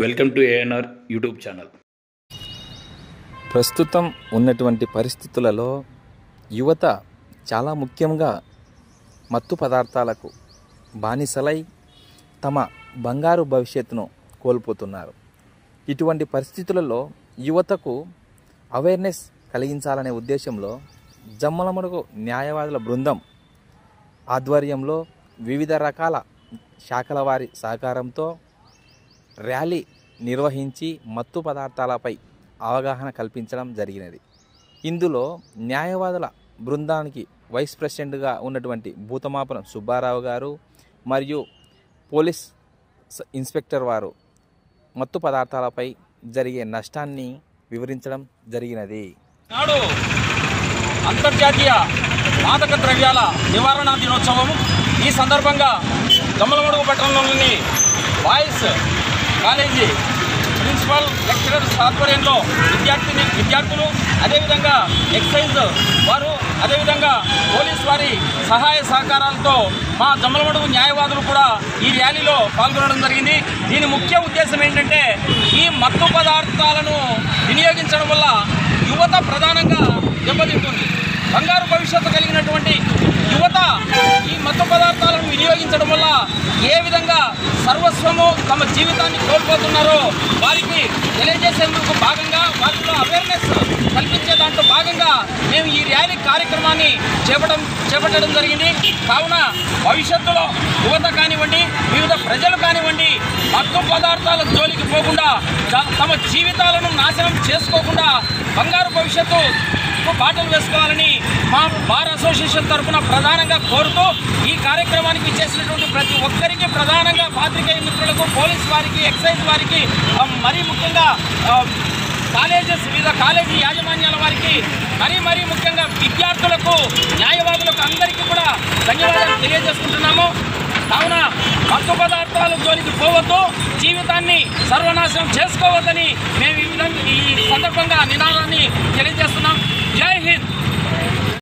Welcome to ANR YouTube channel. ప్రస్తుతం ఉన్నటువంటి పరిస్థితులలో యువత చాలా ముఖ్యంగా మత్తు పదార్థాలకు బానిసలై తమ బంగారు భవిష్యత్తును కోల్పోతున్నారు. ఇటువంటి పరిస్థితులలో యువతకు అవేర్నెస్ కలిగించాలనే ఉద్దేశంలో జమ్మలమడుగు న్యాయవాదుల బృందం ఆధ్వర్యంలో వివిధ రకాల శాఖల వారి సహకారంతో ర్యాలీ నిర్వహించి మత్తు పదార్థాలపై అవగాహన కల్పించడం జరిగినది. ఇందులో న్యాయవాదుల బృందానికి వైస్ ప్రెసిడెంట్గా ఉన్నటువంటి భూతమాపురం సుబ్బారావు గారు మరియు పోలీస్ ఇన్స్పెక్టర్ వారు మత్తు పదార్థాలపై జరిగే నష్టాన్ని వివరించడం జరిగినది. నాడు అంతర్జాతీయ మాదక ద్రవ్యాల నివారణ దినోత్సవం. ఈ సందర్భంగా జమ్మలమడుగు పట్టణంలోని బాయ్స్ కాలేజీ ప్రిన్సిపల్ లెక్చరర్స్ ఆధ్వర్యంలో విద్యార్థులు అదేవిధంగా ఎక్సైజ్ వారు అదేవిధంగా పోలీస్ వారి సహాయ సహకారాలతో మా జమ్మలమడుగు న్యాయవాదులు కూడా ఈ ర్యాలీలో పాల్గొనడం జరిగింది. దీని ముఖ్య ఉద్దేశం ఏంటంటే ఈ మత్తు పదార్థాలను వినియోగించడం వల్ల యువత ప్రధానంగా దెబ్బతింటుంది. బంగారు భవిష్యత్తు కలిగినటువంటి యువత ఈ మత్తు పదార్థాలను వినియోగించడం వల్ల ఏ విధంగా సర్వస్వము తమ జీవితాన్ని కోల్పోతున్నారో వారికి తెలియజేసేందుకు భాగంగా వారిలో అవేర్నెస్ కల్పించే దాంట్లో భాగంగా మేము ఈ ర్యాలీ కార్యక్రమాన్ని చేపట్టడం జరిగింది. కావున భవిష్యత్తులో యువత కానివ్వండి, వివిధ ప్రజలు కానివ్వండి, మత్తు పదార్థాల జోలికి పోకుండా తమ జీవితాలను నాశనం చేసుకోకుండా బంగారు భవిష్యత్తు బాటలు వేసుకోవాలని మా బార్ అసోసియేషన్ తరఫున ప్రధానంగా కోరుతూ ఈ కార్యక్రమానికి ఇచ్చేసినటువంటి ప్రతి ఒక్కరికి, ప్రధానంగా పాత్రికేయ మిత్రులకు, పోలీస్ వారికి, ఎక్సైజ్ వారికి, మరీ ముఖ్యంగా వివిధ కాలేజీ యాజమాన్యాల వారికి, మరీ ముఖ్యంగా విద్యార్థులకు, న్యాయవాదులకు అందరికీ కూడా ధన్యవాదాలు తెలియజేసుకుంటున్నాము. కావున మత్తు పదార్థాల జోలికి పోవద్దు, జీవితాన్ని సర్వనాశనం చేసుకోవద్దని మేము ఈ సందర్భంగా నినాదాన్ని తెలియజేస్తున్నాం. జై హింద్.